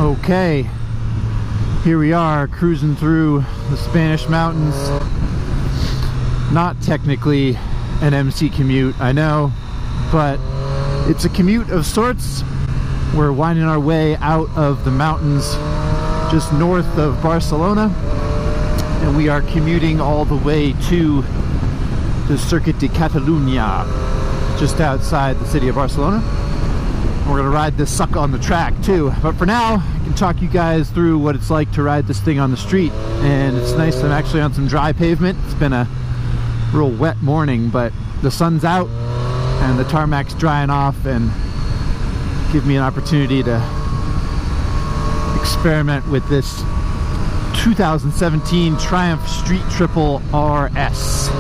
Okay, here we are cruising through the Spanish mountains. Not technically an MC commute, I know, but it's a commute of sorts. We're winding our way out of the mountains just north of Barcelona, and we are commuting all the way to the Circuit de Catalunya, just outside the city of Barcelona. We're gonna ride this sucker on the track too, but for now I can talk you guys through what it's like to ride this thing on the street. And it's nice, I'm actually on some dry pavement. It's been a real wet morning, but the sun's out and the tarmac's drying off and give me an opportunity to experiment with this 2017 Triumph Street Triple RS.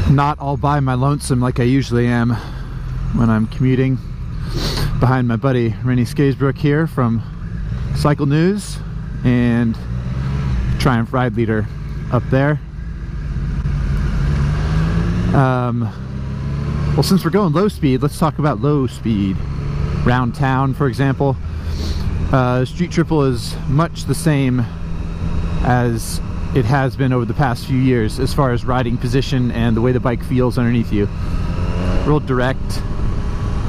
Not all by my lonesome like I usually am when I'm commuting. Behind my buddy Rennie Skaysbrook here from Cycle News, and Triumph Ride Leader up there. Well, since we're going low speed, let's talk about low speed. Round town, for example. Street Triple is much the same as it has been over the past few years as far as riding position and the way the bike feels underneath you. Real direct.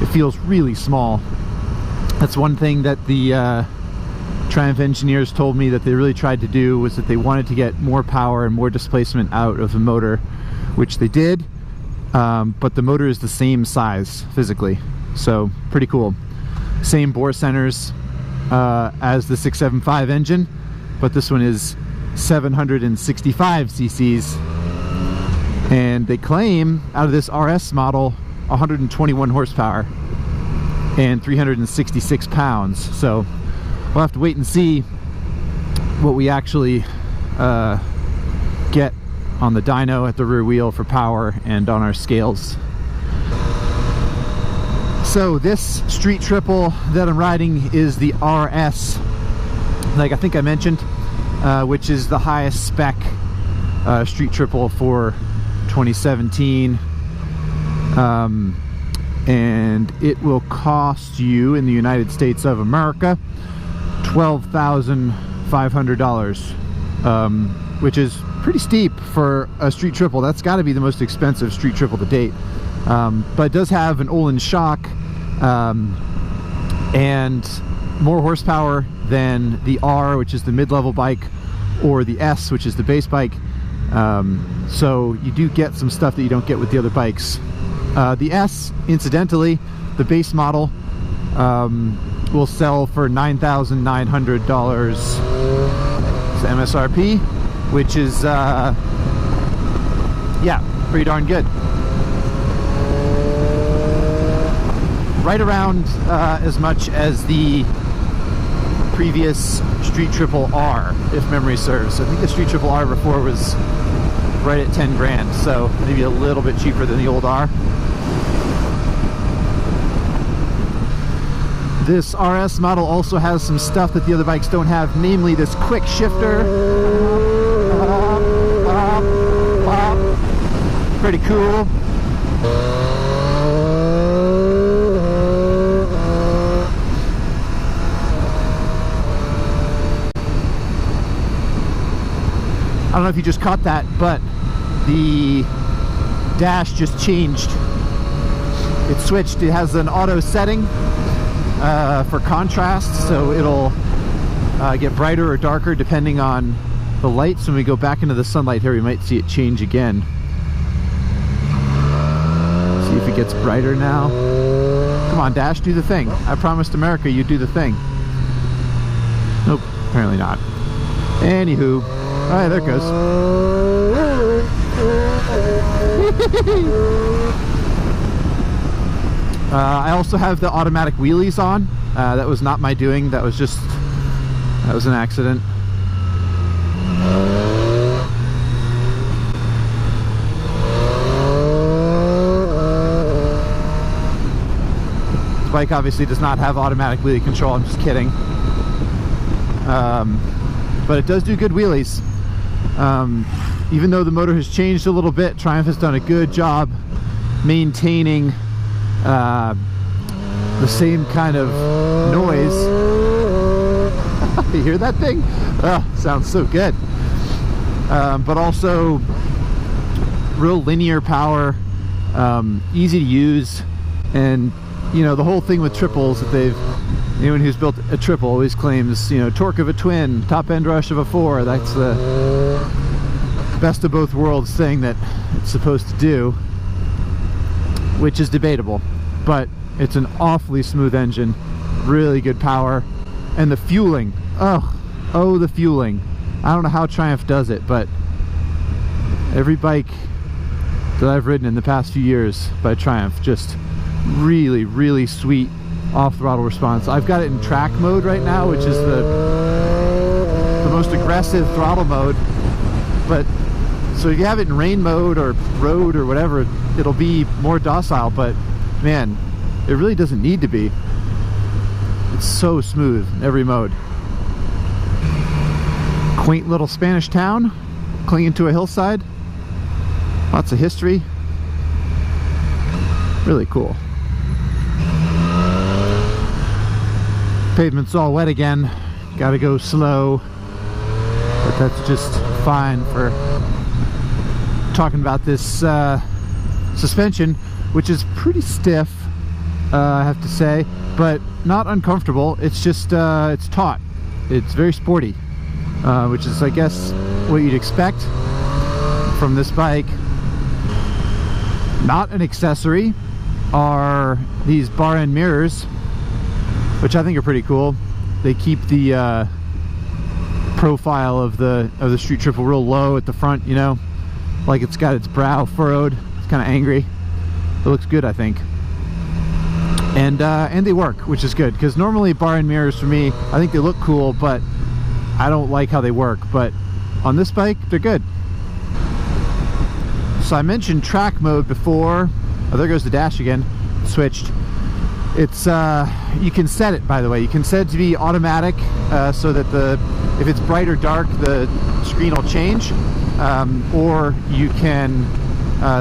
It feels really small. That's one thing that the Triumph engineers told me that they really tried to do, was that they wanted to get more power and more displacement out of the motor, which they did, but the motor is the same size physically, so pretty cool. Same bore centers as the 675 engine, but this one is 765 cc's, and they claim out of this RS model 121 horsepower and 366 pounds. So we'll have to wait and see what we actually get on the dyno at the rear wheel for power and on our scales. So this Street Triple that I'm riding is the RS, like I think I mentioned, which is the highest spec Street Triple for 2017. And it will cost you in the United States of America $12,500, which is pretty steep for a Street Triple. That's got to be the most expensive Street Triple to date. But it does have an Olin shock and more horsepower than the R, which is the mid-level bike, or the S, which is the base bike. So you do get some stuff that you don't get with the other bikes. The S, incidentally, the base model, will sell for $9,900 MSRP, which is yeah, pretty darn good. Right around as much as the previous Street Triple R, if memory serves. I think the Street Triple R before was right at 10 grand, so maybe a little bit cheaper than the old R. This RS model also has some stuff that the other bikes don't have, namely this quick shifter. Pretty cool. I don't know if you just caught that, but the dash just changed. It switched. It has an auto setting for contrast, so it'll get brighter or darker depending on the lights. When we go back into the sunlight here, we might see it change again. See if it gets brighter now. Come on, Dash, do the thing. I promised America you'd do the thing. Nope, apparently not. Anywho, alright, there it goes. I also have the automatic wheelies on. That was not my doing. That was an accident. This bike obviously does not have automatic wheelie control. I'm just kidding. But it does do good wheelies. Even though the motor has changed a little bit, Triumph has done a good job maintaining the same kind of noise. You hear that thing? Oh, sounds so good. But also real linear power, easy to use, and you know, the whole thing with triples that anyone who's built a triple always claims, you know, torque of a twin, top end rush of a 4. That's the best of both worlds thing that it's supposed to do, which is debatable, but it's an awfully smooth engine, really good power, and the fueling, oh the fueling. I don't know how Triumph does it, but every bike that I've ridden in the past few years by Triumph, just really, really sweet off-throttle response. I've got it in track mode right now, which is the most aggressive throttle mode, but so if you have it in rain mode or road or whatever, it'll be more docile, but man, it really doesn't need to be. It's so smooth in every mode. Quaint little Spanish town, clinging to a hillside. Lots of history. Really cool. Pavement's all wet again. Gotta go slow. But that's just fine for talking about this suspension, which is pretty stiff, I have to say, but not uncomfortable. It's just, it's taut. It's very sporty, which is, I guess, what you'd expect from this bike. Not an accessory are these bar end mirrors, which I think are pretty cool. They keep the profile of the Street Triple real low at the front, you know, like it's got its brow furrowed. It's kind of angry. It looks good, I think. And they work, which is good, because normally bar end mirrors for me, I think they look cool, but I don't like how they work. But on this bike, they're good. So I mentioned track mode before. Oh, there goes the dash again. Switched. It's you can set it, by the way. You can set it to be automatic, so that if it's bright or dark, the screen will change, or you can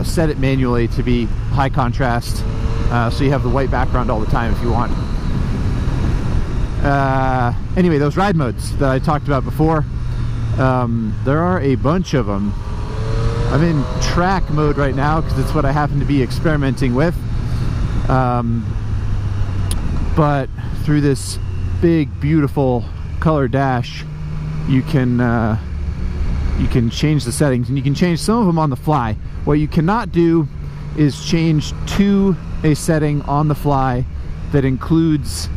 set it manually to be high contrast, so you have the white background all the time if you want. Anyway, those ride modes that I talked about before, there are a bunch of them. I'm in track mode right now because it's what I happen to be experimenting with. But through this big, beautiful color dash, you can change the settings, and you can change some of them on the fly. What you cannot do is change to a setting on the fly that includes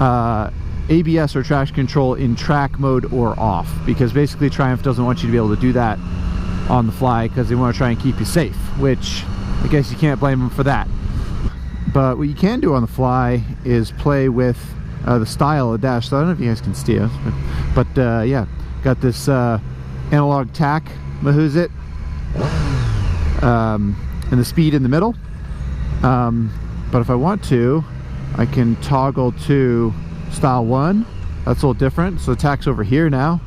ABS or traction control in track mode or off, because basically Triumph doesn't want you to be able to do that on the fly because they want to try and keep you safe, which I guess you can't blame them for that. But what you can do on the fly is play with the style of the dash. So I don't know if you guys can see it, but yeah, got this analog tack Mahuzit, and the speed in the middle. But if I want to, I can toggle to style 1. That's a little different. So the tack's over here now.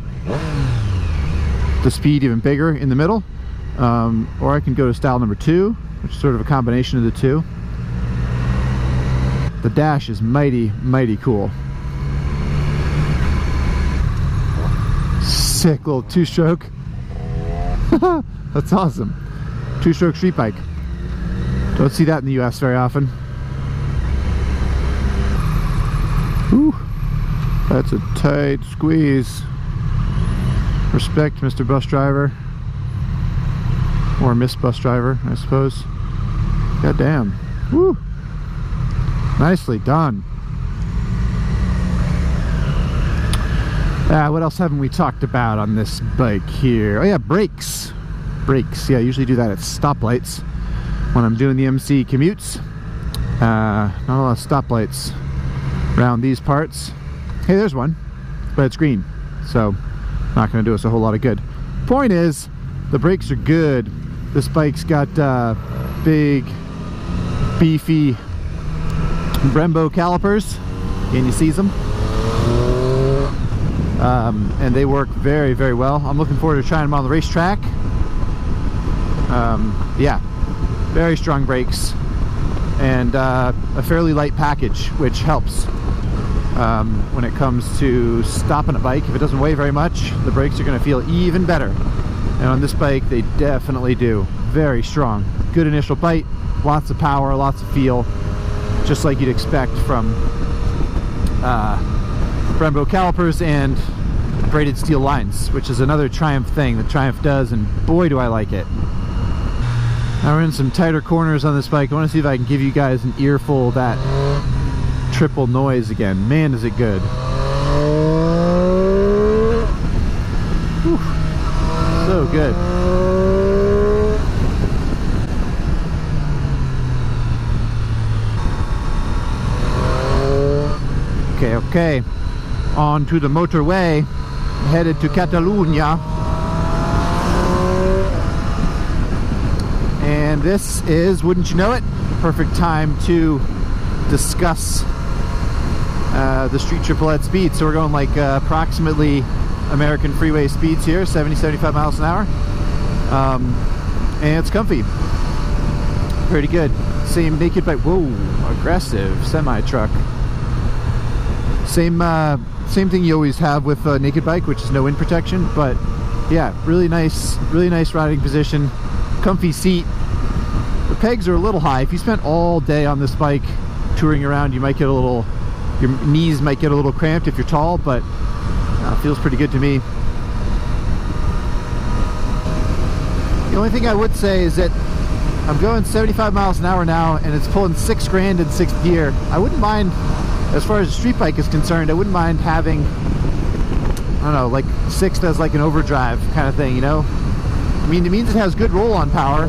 The speed even bigger in the middle. Or I can go to style number 2, which is sort of a combination of the two. The dash is mighty, mighty cool. Sick little 2-stroke. That's awesome. 2-stroke street bike. Don't see that in the US very often. Ooh, that's a tight squeeze. Respect, Mr. Bus Driver. Or Miss Bus Driver, I suppose. God damn. Woo! Nicely done. What else haven't we talked about on this bike here? Oh yeah, brakes. Brakes, yeah, I usually do that at stoplights when I'm doing the MC commutes. Not a lot of stoplights around these parts. Hey, there's one, but it's green, so not going to do us a whole lot of good. Point is, the brakes are good. This bike's got big, beefy Brembo calipers. Can you see them? And they work very, very well. I'm looking forward to trying them on the racetrack. Yeah, very strong brakes, and a fairly light package, which helps when it comes to stopping a bike. If it doesn't weigh very much, the brakes are going to feel even better. And on this bike, they definitely do. Very strong. Good initial bite, lots of power, lots of feel, just like you'd expect from Brembo calipers and braided steel lines, which is another Triumph thing that Triumph does, and boy do I like it. Now we're in some tighter corners on this bike. I want to see if I can give you guys an earful of that triple noise again. Man, is it good. Whew. So good. Okay, on to the motorway, headed to Catalunya. And this is, wouldn't you know it, perfect time to discuss the street triple at speed. So we're going like approximately American freeway speeds here, 70-75 miles an hour. And it's comfy. Pretty good. Same naked bike. Whoa, aggressive semi-truck. Same thing you always have with a naked bike, which is no wind protection, but yeah, really nice riding position, comfy seat. The pegs are a little high. If you spent all day on this bike touring around, you might get a little, your knees might get a little cramped if you're tall, but feels pretty good to me. The only thing I would say is that I'm going 75 miles an hour now, and it's pulling 6 grand in 6th gear. I wouldn't mind, as far as a street bike is concerned, I wouldn't mind having, I don't know, like 6th as like an overdrive kind of thing, you know? I mean, it means it has good roll-on power.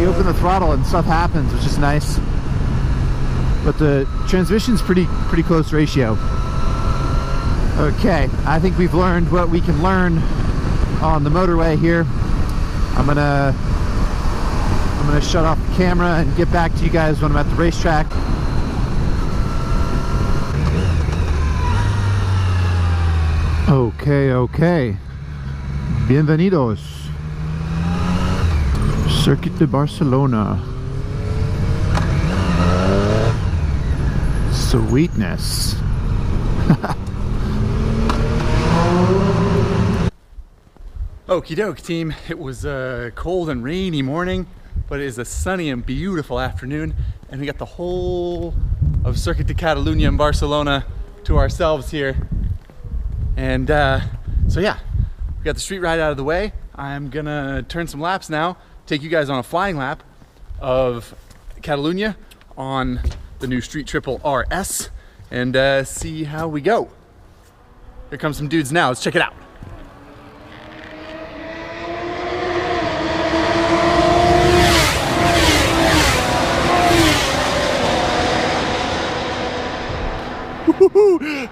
You open the throttle and stuff happens, which is nice. But the transmission's pretty close ratio. Okay, I think we've learned what we can learn on the motorway here. I'm gonna shut off the camera and get back to you guys when I'm at the racetrack. Okay. Bienvenidos. Circuit de Barcelona. Sweetness. Okie doke, team. It was a cold and rainy morning, but it is a sunny and beautiful afternoon, and we got the whole of Circuit de Catalunya in Barcelona to ourselves here. And so yeah, we got the street ride out of the way. I'm gonna turn some laps now, take you guys on a flying lap of Catalunya on the new Street Triple RS, and see how we go. Here comes some dudes now. Let's check it out.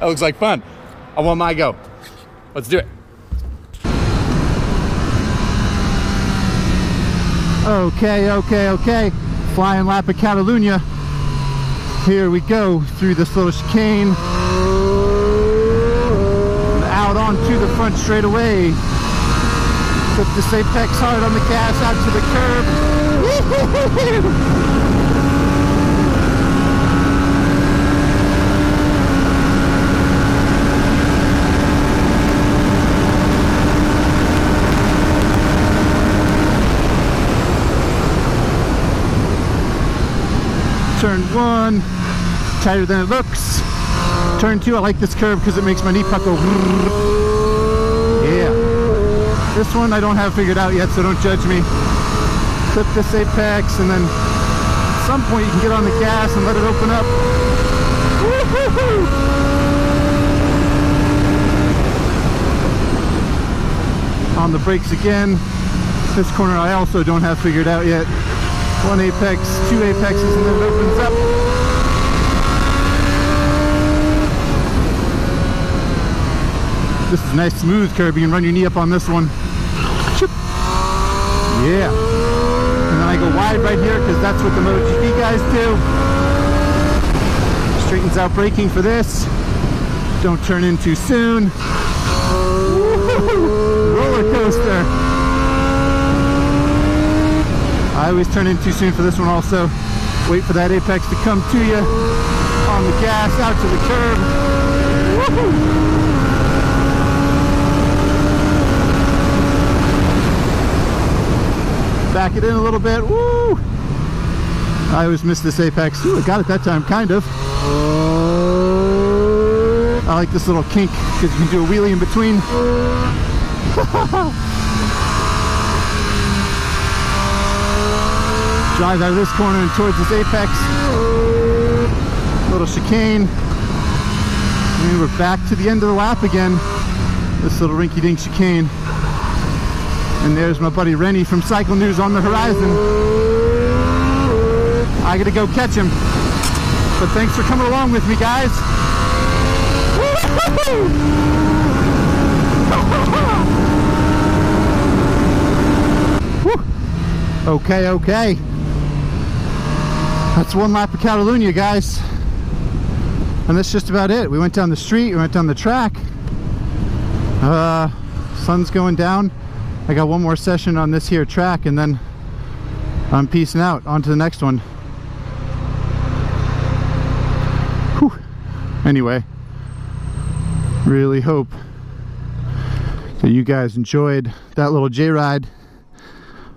That looks like fun. I want my go. Let's do it. Okay. Flying lap of Catalunya. Here we go through this little chicane. And out onto the front straightaway. Put this apex hard on the gas, out to the curb. Turn 1, tighter than it looks. Turn 2, I like this curve because it makes my knee puck go. Yeah. This one I don't have figured out yet, so don't judge me. Clip this apex, and then at some point you can get on the gas and let it open up. On the brakes again. This corner I also don't have figured out yet. 1 apex, 2 apexes, and then it opens up. This is a nice smooth curve. You can run your knee up on this one. Yeah. And then I go wide right here because that's what the MotoGP guys do. Straightens out braking for this. Don't turn in too soon. Roller coaster. I always turn in too soon for this one also. Wait for that apex to come to you. On the gas, out to the curb. Woohoo! Back it in a little bit. Woo! I always miss this apex. Ooh, I got it that time, kind of. I like this little kink because you can do a wheelie in between. Drive out of this corner and towards this apex. Little chicane. And we're back to the end of the lap again. This little rinky-dink chicane. And there's my buddy Rennie from Cycle News on the horizon. I gotta go catch him. But thanks for coming along with me, guys. Okay, okay. That's one lap of Catalunya, guys. And that's just about it. We went down the street, we went down the track. Sun's going down. I got one more session on this here track and then I'm peacing out. On to the next one. Whew. Anyway, really hope that you guys enjoyed that little J-ride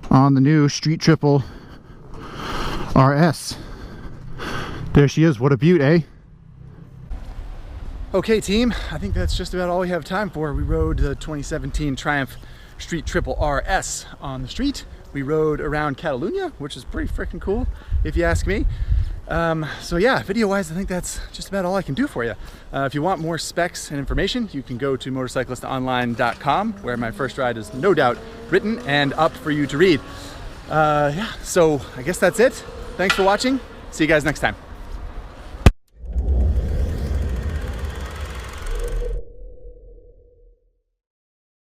on the new Street Triple RS. There she is. What a beaut, eh? Okay, team, I think that's just about all we have time for. We rode the 2017 Triumph Street Triple RS on the street. We rode around Catalunya, which is pretty freaking cool, if you ask me. So yeah, video-wise, I think that's just about all I can do for you. If you want more specs and information, you can go to motorcyclistonline.com, where my first ride is no doubt written and up for you to read. Yeah, so I guess that's it. Thanks for watching. See you guys next time.